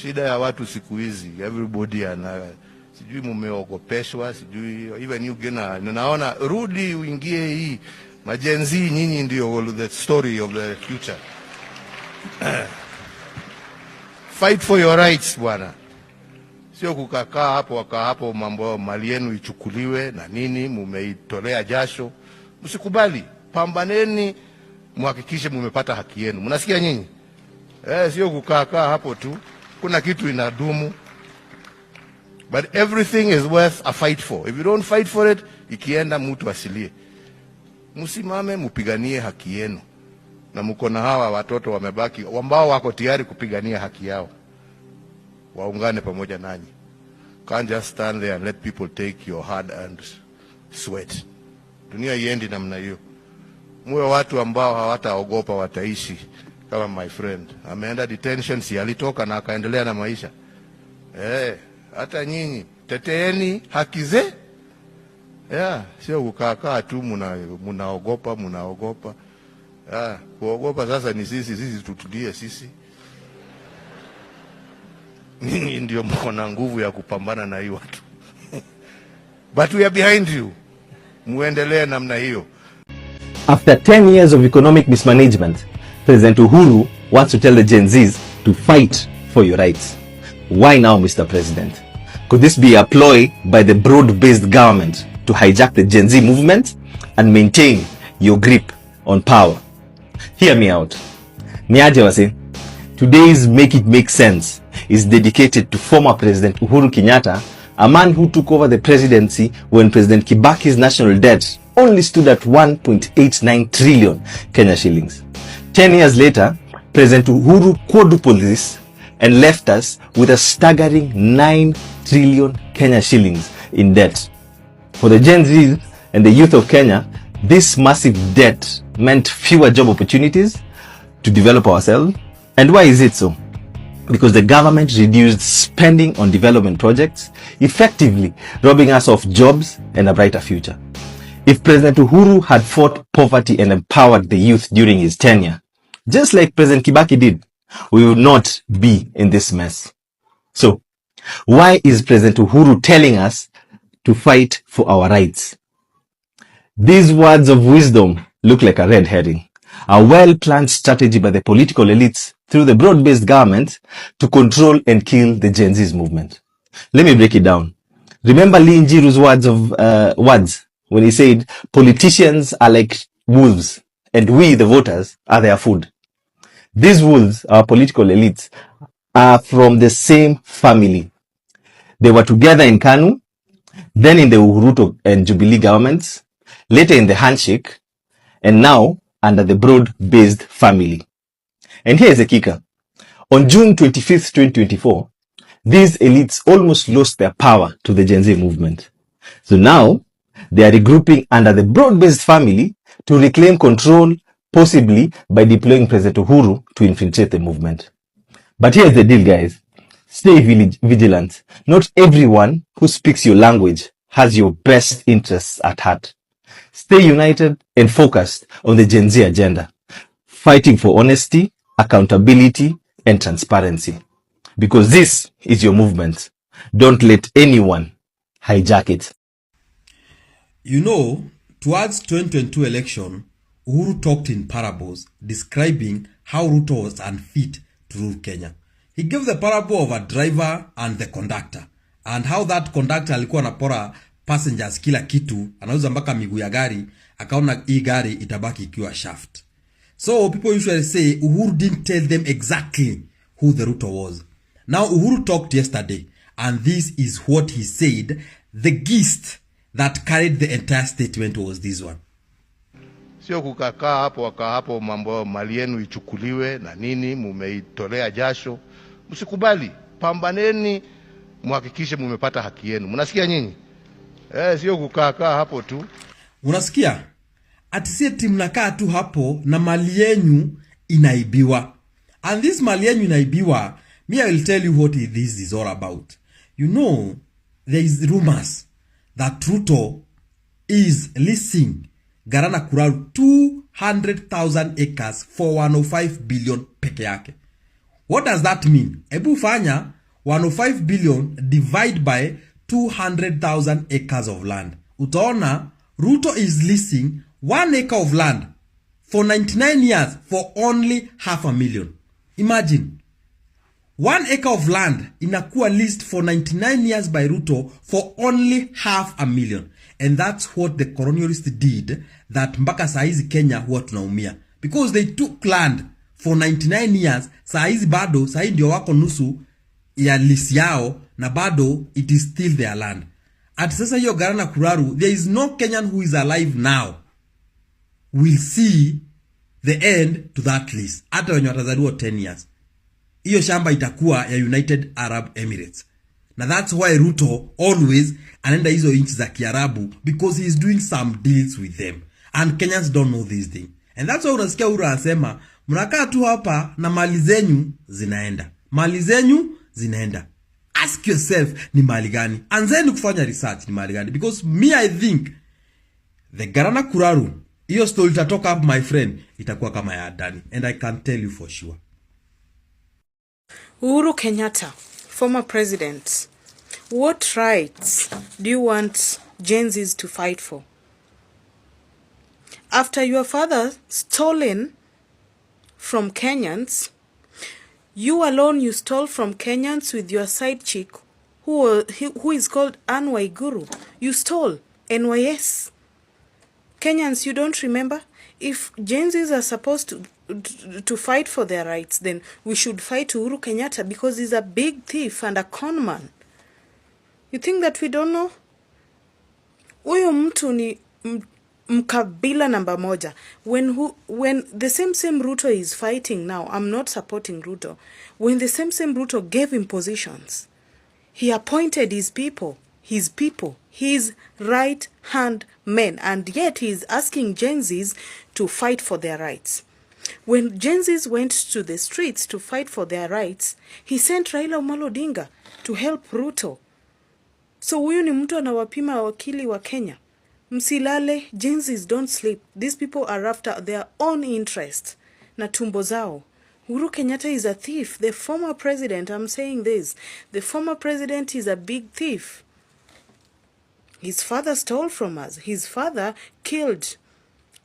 Shida ya watu siku hizi, everybody ana sijui mumeogopeshwa, sijui even you gena, naona rudi uingie hii majenzi, nyinyi ndio the story of the future. Fight for your rights bwana, sio kukakaa hapo mambo mali yenu ichukuliwe na nini, mumeitolea jasho. Msikubali, pambaneni, muhakikishe mumepata haki yenu. Mnasikia nyinyi? Sio kukaa hapo tu, kuna kitu inadumu. But everything is worth a fight for. If you don't fight for it, ikienda mtu asilie. Msimame mupiganie haki yenu. Na mko na hawa watoto wamebaki ambao wako tayari kupigania haki yao. Waungane pamoja nanyi. Can't just stand there and let people take your hard earned sweat. Dunia iendi namna hiyo. Muwe watu ambao hawataogopa, wataishi kama my friend. Ameenda detention, si alitoka na akaendelea na maisha. Hata nyinyi teteeni haki ze. Sio kukaa tu munaogopa. Kuogopa sasa ni sisi tutulie sisi. Ninyi ndio mko na nguvu ya kupambana na hiyo watu. But we are behind you. Muendelee namna hiyo. After 10 years of economic mismanagement, President Uhuru wants to tell the Gen Zs to fight for your rights. Why now, Mr. President? Could this be a ploy by the broad-based government to hijack the Gen Z movement and maintain your grip on power? Hear me out. Niaje wase, today's Make It Make Sense is dedicated to former President Uhuru Kenyatta, a man who took over the presidency when President Kibaki's national debt only stood at 1.89 trillion Kenya shillings. 10 years later, President Uhuru quadrupled this and left us with a staggering 9 trillion Kenya shillings in debt. For the Gen Z and the youth of Kenya, this massive debt meant fewer job opportunities to develop ourselves. And why is it so? Because the government reduced spending on development projects, effectively robbing us of jobs and a brighter future. If President Uhuru had fought poverty and empowered the youth during his tenure, just like President Kibaki did, we would not be in this mess. So, why is President Uhuru telling us to fight for our rights? These words of wisdom look like a red herring, a well-planned strategy by the political elites through the broad-based government to control and kill the Gen Z's movement. Let me break it down. Remember Lee Njiru's words when he said, politicians are like wolves and we, the voters, are their food. These wolves, our political elites, are from the same family. They were together in KANU, then in the Uhuru and Jubilee governments, later in the handshake, and now under the broad-based family. And here's the kicker. On June 25th, 2024, these elites almost lost their power to the Gen Z movement. So now, they are regrouping under the broad-based family to reclaim control, possibly by deploying President Uhuru to infiltrate the movement. But here's the deal, guys. Stay vigilant. Not everyone who speaks your language has your best interests at heart. Stay united and focused on the Gen Z agenda, fighting for honesty, accountability, and transparency. Because this is your movement. Don't let anyone hijack it. You know, towards 2022 election, Uhuru talked in parables describing how Ruto was unfit to rule Kenya. He gave the parable of a driver and the conductor, and how that conductor alikuwa anapora passengers kila kitu, anauza mpaka miguu ya gari, akaona hii gari itabaki ikiwa shaft. So people usually say Uhuru didn't tell them exactly who the Ruto was. Now Uhuru talked yesterday, and this is what he said. The gist that carried the entire statement was this one. Sio kukakaa hapo mambo mali yenu ichukuliwe na nini, mumeitolea jasho. Msikubali, pambaneni, muhakikishe mumepata haki yenu. Mnasikia nyinyi? Sio kukakaa hapo tu. Unasikia? Ati sisi mnakaa tu hapo na mali yenu inaibiwa. And this mali yenu inaibiwa, me I will tell you what this is all about. You know, there is rumors that Ruto is leasing Garana Kurau 200,000 acres for 105 billion peke yake. What does that mean? Ebu fanya 105 billion divide by 200,000 acres of land. Utaona Ruto is leasing 1 acre of land for 99 years for only 500,000. Imagine 1 acre of land inakuwa leased for 99 years by Ruto for only 500,000. And that's what the colonialists did, that mpaka saizi Kenya huwa tunaumia. Because they took land for 99 years, saizi bado, saizi ndio wako nusu ya lease yao, na bado it is still their land. At sasa hiyo Garana Kuraru, there is no Kenyan who is alive now will see the end to that lease. Hata wenye watazaliwa 10 years. Hiyo shamba itakuwa ya United Arab Emirates. Na that's why Ruto always anaenda hizo inchi za Kiarabu, because he is doing some deals with them. And Kenyans don't know this thing. And that's why unasikia Uhuru anasema, mnakaa tu hapa na mali zenyu zinaenda. Mali zenyu zinaenda. Ask yourself, ni mali gani? Anzeni kufanya research, ni mali gani? Because me, I think the Garana Kuraru, hiyo story itatoka up, my friend, itakuwa kama ya Adani. And I can tell you for sure. Uhuru Kenyatta, former president, what rights do you want genz to fight for? After your father stolen from Kenyans, you alone, you stole from Kenyans with your side chick, who is called Anne Waiguru. You stole NYS. Kenyans, you don't remember? If genz are supposed to fight for their rights, then we should fight Uhuru Kenyatta, because he's a big thief and a con man. You think that we don't know? Huyo mtu ni mkabila namba moja. When the same Ruto is fighting now, I'm not supporting Ruto. When the same Ruto gave him positions, he appointed his people, his right-hand men, and yet he is asking genz to fight for their rights. When genz went to the streets to fight for their rights, he sent Raila Amolo Odinga to help Ruto. So huyu ni mtu anawapima wakili wa Kenya. Msilale, genz don't sleep. These people are after their own interest na tumbo zao. Uhuru Kenyatta is a thief. The former president, I'm saying this, the former president is a big thief. His father stole from us. His father killed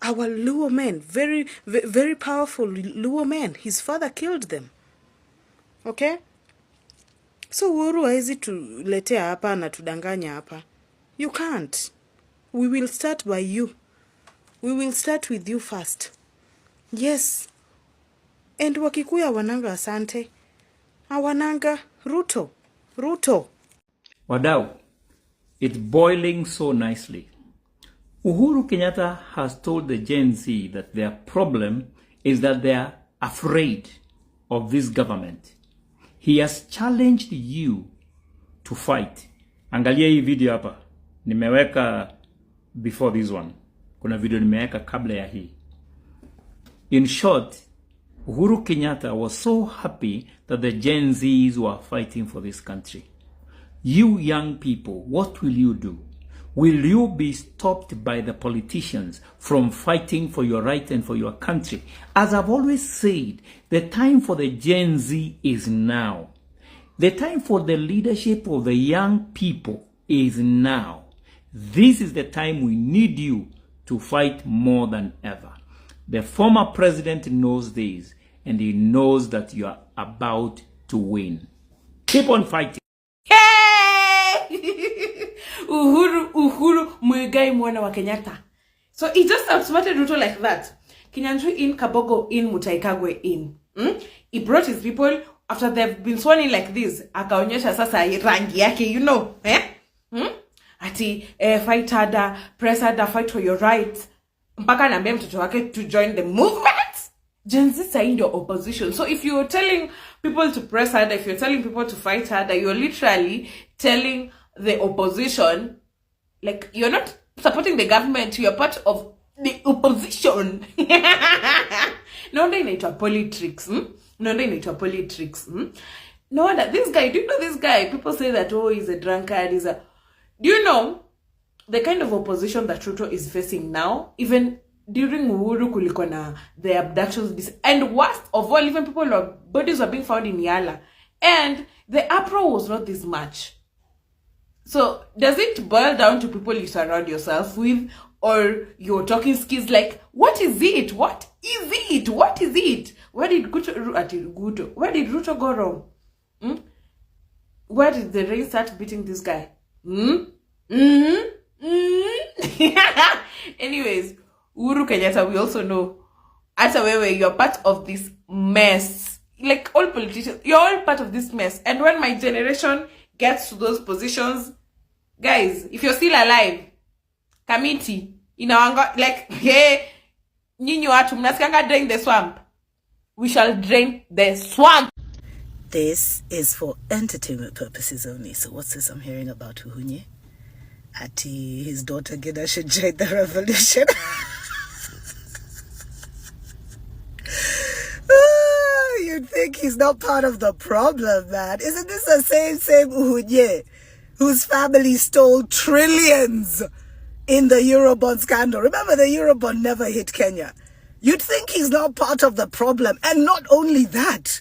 our Luo men, very, very powerful Luo men. His father killed them. Okay? So Uhuru haezi tuletea hapa na tudanganya hapa. You can't. We will start by you. We will start with you first. Yes. And Wakikuya wananga asante. Awananga Ruto. Wadau, it's boiling so nicely. Uhuru Kenyatta has told the Gen Z that their problem is that they are afraid of this government. He has challenged you to fight. Angalia hii video hapa. Nimeweka before this one. Kuna video nimeweka kabla ya hii. In short, Uhuru Kenyatta was so happy that the Gen Zs were fighting for this country. You young people, what will you do? Will you be stopped by the politicians from fighting for your right and for your country? As I've always said, the time for the Gen Z is now. The time for the leadership of the young people is now. This is the time we need you to fight more than ever. The former president knows this, and he knows that you are about to win. Keep on fighting. Uhuru Muigai mwana wa Kenyatta. So he just outsmarted Ruto like that. Kinyanjui in, Kabogo in, Mutaikagwe in. He brought his people after they've been sworn in like this. Akaonyesha sasa rangi yake, you know. Ati fight harder, press harder, fight for your rights. Mpaka naambia mtoto wake to join the movement. Gen Z are in your opposition. So if you're telling people to press harder, if you're telling people to fight harder, you're literally telling the opposition, like, you're not supporting the government, you're part of the opposition. No wonder inaitwa politics. No wonder inaitwa politics. No wonder this guy, do you know this guy? People say that, oh, he's a drunkard, do you know the kind of opposition that Ruto is facing now? Even during Uhuru kulikuwa na the abductions, and worst of all, even bodies were being found in Yala, and the uproar was not this much. So does it boil down to people you surround yourself with, or your talking skills? Like, what is it? What is it? What is it? Where did Ruto go wrong? Where did the rain start beating this guy? Anyways, Uhuru Kenyatta, we also know, as a way you're part of this mess. Like all politicians, you're all part of this mess. And when my generation gets to those positions, guys, if you're still alive, committee, like, hey, nyinyi watu mnasikanga drain the swamp. We shall drain the swamp. This is for entertainment purposes only. So what's this I'm hearing about Uhunye? Ati his daughter Gida should join the revolution. You'd think he's not part of the problem, man. Isn't this the same Uhunye whose family stole trillions in the Eurobond scandal? Remember, the Eurobond never hit Kenya. You'd think he's not part of the problem. And not only that,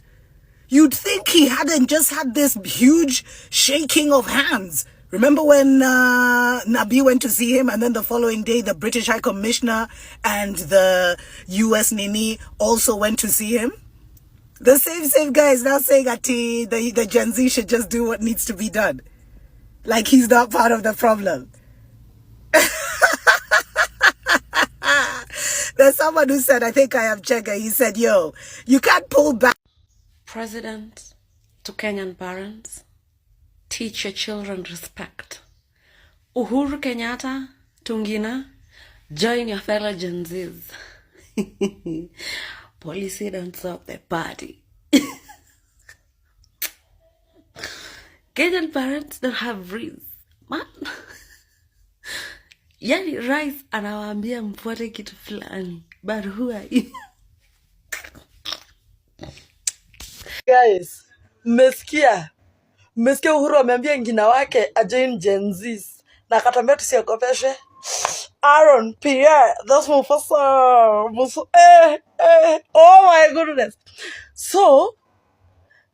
you'd think he hadn't just had this huge shaking of hands. Remember when Nabi went to see him, and then the following day the British High Commissioner and the US Nini also went to see him? The same guy is now saying that the Gen Z should just do what needs to be done. Like he's not part of the problem. There's someone who said, I think I am Chega, he said, yo, you can't pull back. President to Kenyan parents, teach your children respect. Uhuru Kenyatta, Tungina, join your fellow Gen Zs. Policy don't stop the party. Kenyan parents don't have brains, man. Yani Rice anawaambia mfuate kitu fulani. But who are you? Guys, mmesikia Uhuru ameambia ngina wake ajoin Gen Z na akatambia tusiokopeshe. Aaron, Pierre, that's Mufasa. Oh my goodness. So,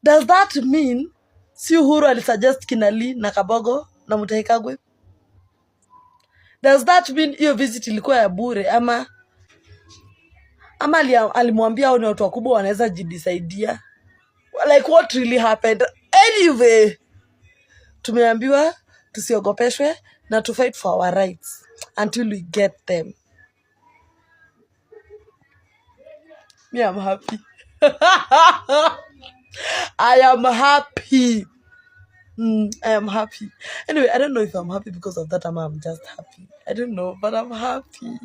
does that mean si Uhuru alisuggest Kinali na Kabogo na Mutaikagwe? Does that mean hiyo visit ilikuwa ya bure ama alimwambia hao ni watu wakubwa wanaweza jidisaidia? Like what really happened? Anyway, tumeambiwa tusiogopeshwe na to fight for our rights until we get them. Me, I'm happy. I am happy. I am happy. Anyway, I don't know if I'm happy because of that or I'm just happy. I don't know, but I'm happy.